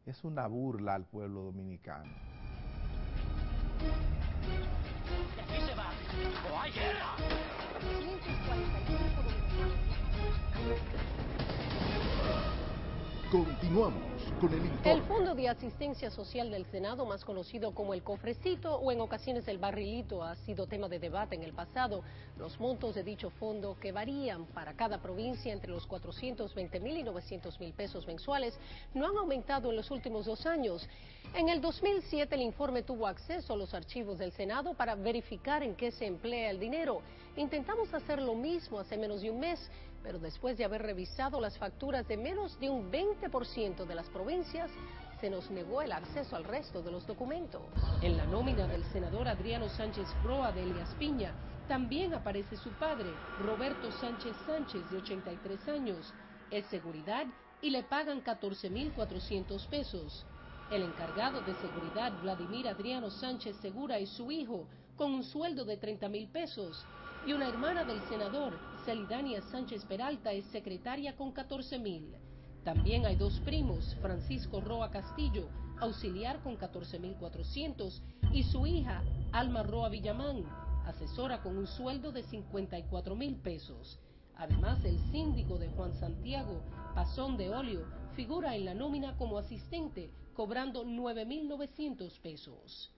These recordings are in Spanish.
Es una burla al pueblo dominicano. Y aquí se va, o hay guerra. 545 dominicanos. Continuamos con el informe. El Fondo de Asistencia Social del Senado, más conocido como el cofrecito o en ocasiones el barrilito, ha sido tema de debate en el pasado. Los montos de dicho fondo, que varían para cada provincia entre los 420,000 y 900,000 pesos mensuales, no han aumentado en los últimos 2 años. En el 2007 el informe tuvo acceso a los archivos del Senado para verificar en qué se emplea el dinero. Intentamos hacer lo mismo hace menos de un mes, pero después de haber revisado las facturas de menos de un 20% de las provincias, se nos negó el acceso al resto de los documentos. En la nómina del senador Adriano Sánchez Roa de Elías Piña, también aparece su padre, Roberto Sánchez Sánchez, de 83 años. Es seguridad y le pagan 14,400 pesos. El encargado de seguridad, Vladimir Adriano Sánchez Segura, y su hijo, con un sueldo de 30,000 pesos. Y una hermana del senador, Celidania Sánchez Peralta, es secretaria con 14,000. También hay 2 primos, Francisco Roa Castillo, auxiliar con 14,400, y su hija, Alma Roa Villamán, asesora con un sueldo de 54,000 pesos. Además, el síndico de Juan Santiago, Pazón de Olio, figura en la nómina como asistente, cobrando 9,900 pesos.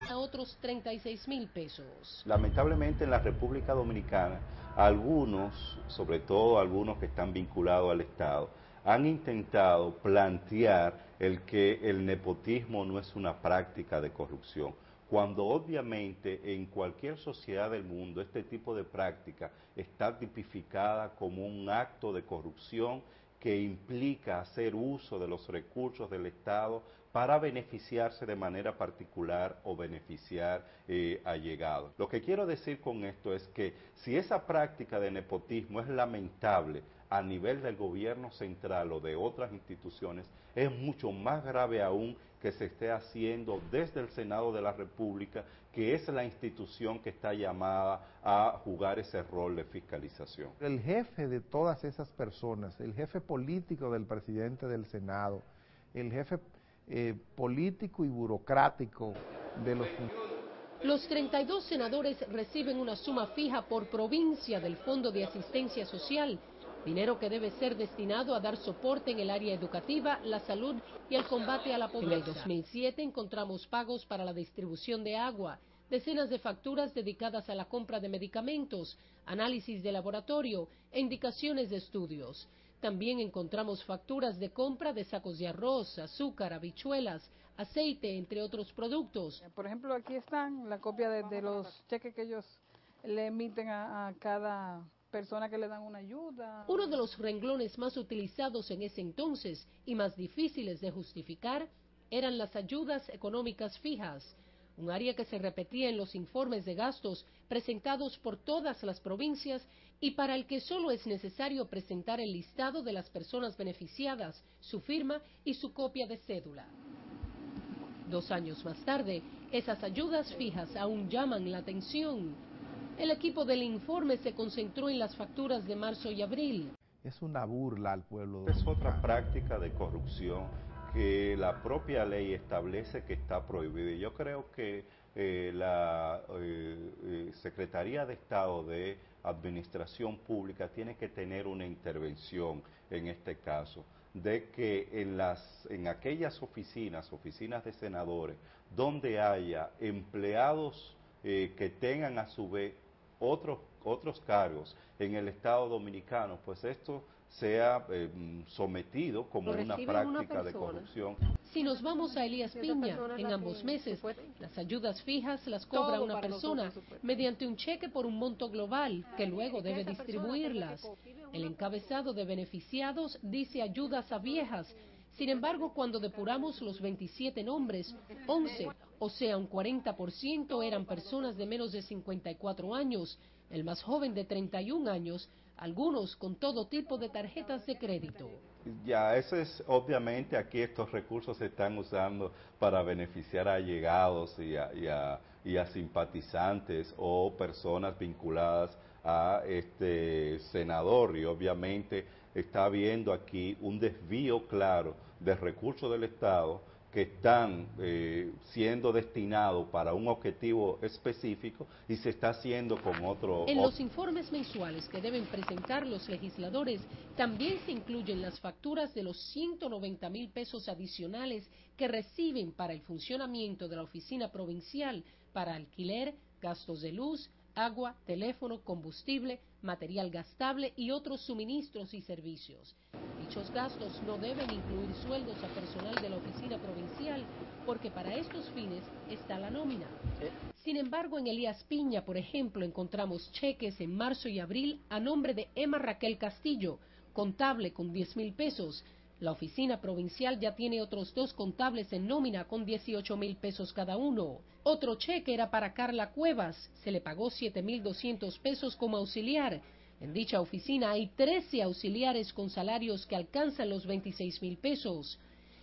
A otros 36,000 pesos. Lamentablemente en la República Dominicana, algunos, sobre todo algunos que están vinculados al Estado, han intentado plantear el que el nepotismo no es una práctica de corrupción, cuando obviamente en cualquier sociedad del mundo este tipo de práctica está tipificada como un acto de corrupción que implica hacer uso de los recursos del Estado para beneficiarse de manera particular o beneficiar allegados. Lo que quiero decir con esto es que si esa práctica de nepotismo es lamentable a nivel del gobierno central o de otras instituciones, es mucho más grave aún que se esté haciendo desde el Senado de la República, que es la institución que está llamada a jugar ese rol de fiscalización. El jefe de todas esas personas, el jefe político del presidente del Senado, el jefe político y burocrático de los funcionarios. Los 32 senadores reciben una suma fija por provincia del Fondo de Asistencia Social, dinero que debe ser destinado a dar soporte en el área educativa, la salud y el combate a la pobreza. En el 2007 encontramos pagos para la distribución de agua, decenas de facturas dedicadas a la compra de medicamentos, análisis de laboratorio e indicaciones de estudios. También encontramos facturas de compra de sacos de arroz, azúcar, habichuelas, aceite, entre otros productos. Por ejemplo, aquí están la copia de los cheques que ellos le emiten a cada persona que le dan una ayuda. Uno de los renglones más utilizados en ese entonces y más difíciles de justificar eran las ayudas económicas fijas, un área que se repetía en los informes de gastos presentados por todas las provincias y para el que solo es necesario presentar el listado de las personas beneficiadas, su firma y su copia de cédula. 2 años más tarde, esas ayudas fijas aún llaman la atención. El equipo del informe se concentró en las facturas de marzo y abril. Es una burla al pueblo dominicano. Es otra práctica de corrupción que la propia ley establece que está prohibida. Y yo creo que la Secretaría de Estado de Administración Pública tiene que tener una intervención en este caso, de que en aquellas oficinas de senadores, donde haya empleados que tengan a su vez otros cargos en el Estado dominicano, pues esto sea sometido como una práctica de corrupción. Si nos vamos a Elías Piña, en ambos meses, las ayudas fijas las cobra una persona mediante un cheque por un monto global que luego debe distribuirlas. El encabezado de beneficiados dice ayudas a viejas. Sin embargo, cuando depuramos los 27 nombres, 11 o sea, un 40% eran personas de menos de 54 años, el más joven de 31 años, algunos con todo tipo de tarjetas de crédito. Ya, eso es, obviamente aquí estos recursos se están usando para beneficiar a allegados y a simpatizantes o personas vinculadas a este senador, y obviamente está habiendo aquí un desvío claro de recursos del Estado que están siendo destinados para un objetivo específico y se está haciendo con otro. En los informes mensuales que deben presentar los legisladores también se incluyen las facturas de los 190,000 pesos adicionales que reciben para el funcionamiento de la oficina provincial para alquiler, gastos de luz, agua, teléfono, combustible, material gastable y otros suministros y servicios. Dichos gastos no deben incluir sueldos a personal de la oficina provincial porque para estos fines está la nómina. Sin embargo, en Elías Piña, por ejemplo, encontramos cheques en marzo y abril a nombre de Emma Raquel Castillo, contable con 10,000 pesos. La oficina provincial ya tiene otros 2 contables en nómina con 18,000 pesos cada uno. Otro cheque era para Carla Cuevas, se le pagó 7,200 pesos como auxiliar. En dicha oficina hay 13 auxiliares con salarios que alcanzan los 26,000 pesos.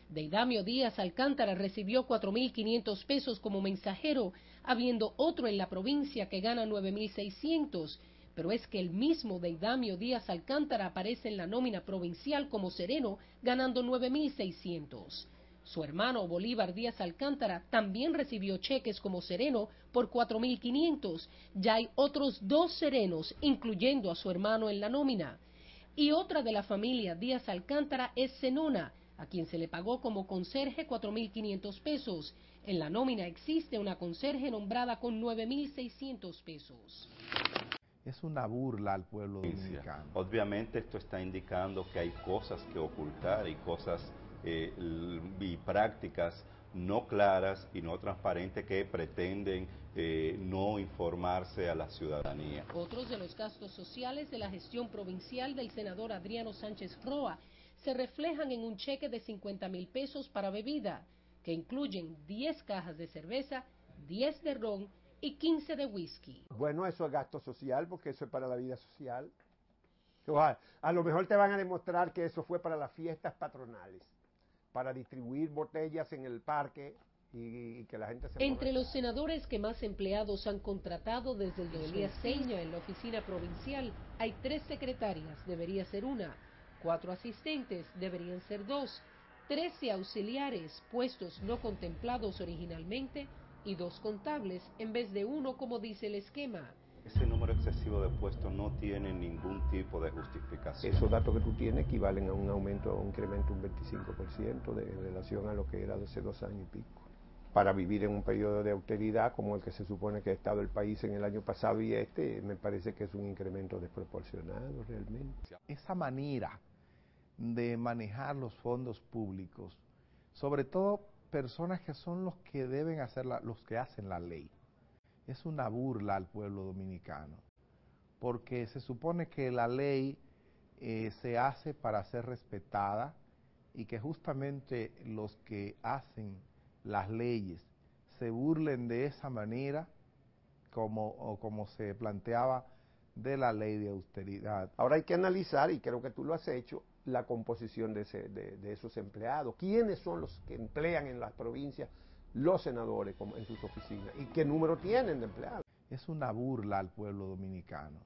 Deidamio Díaz Alcántara recibió 4,500 pesos como mensajero, habiendo otro en la provincia que gana 9,600. Pero es que el mismo Deidamio Díaz Alcántara aparece en la nómina provincial como sereno, ganando 9,600. Su hermano Bolívar Díaz Alcántara también recibió cheques como sereno por 4,500. Ya hay otros 2 serenos, incluyendo a su hermano en la nómina. Y otra de la familia Díaz Alcántara es Zenona, a quien se le pagó como conserje 4,500 pesos. En la nómina existe una conserje nombrada con 9,600 pesos. Es una burla al pueblo dominicano. Obviamente esto está indicando que hay cosas que ocultar y cosas y prácticas no claras y no transparentes que pretenden no informarse a la ciudadanía. Otros de los gastos sociales de la gestión provincial del senador Adriano Sánchez Roa se reflejan en un cheque de 50,000 pesos para bebida, que incluyen 10 cajas de cerveza, 10 de ron y 15 de whisky. Bueno, eso es gasto social, porque eso es para la vida social. A lo mejor te van a demostrar que eso fue para las fiestas patronales, para distribuir botellas en el parque y que la gente se Entre los senadores que más empleados han contratado desde el de Elías Piña en la oficina provincial, hay 3 secretarias, debería ser 1, 4 asistentes, deberían ser 2, 13 auxiliares, puestos no contemplados originalmente, y 2 contables en vez de 1 como dice el esquema. Ese número excesivo de puestos no tiene ningún tipo de justificación. Esos datos que tú tienes equivalen a un aumento, a un incremento de un 25% en relación a lo que era de hace 2 años y pico. Para vivir en un periodo de austeridad como el que se supone que ha estado el país en el año pasado y me parece que es un incremento desproporcionado realmente. Esa manera de manejar los fondos públicos, sobre todo personas que son los que deben hacer los que hacen la ley, es una burla al pueblo dominicano, porque se supone que la ley se hace para ser respetada y que justamente los que hacen las leyes se burlen de esa manera como se planteaba de la ley de austeridad. Ahora hay que analizar, y creo que tú lo has hecho, la composición de esos empleados. ¿Quiénes son los que emplean en las provincias los senadores en sus oficinas? ¿Y qué número tienen de empleados? Es una burla al pueblo dominicano.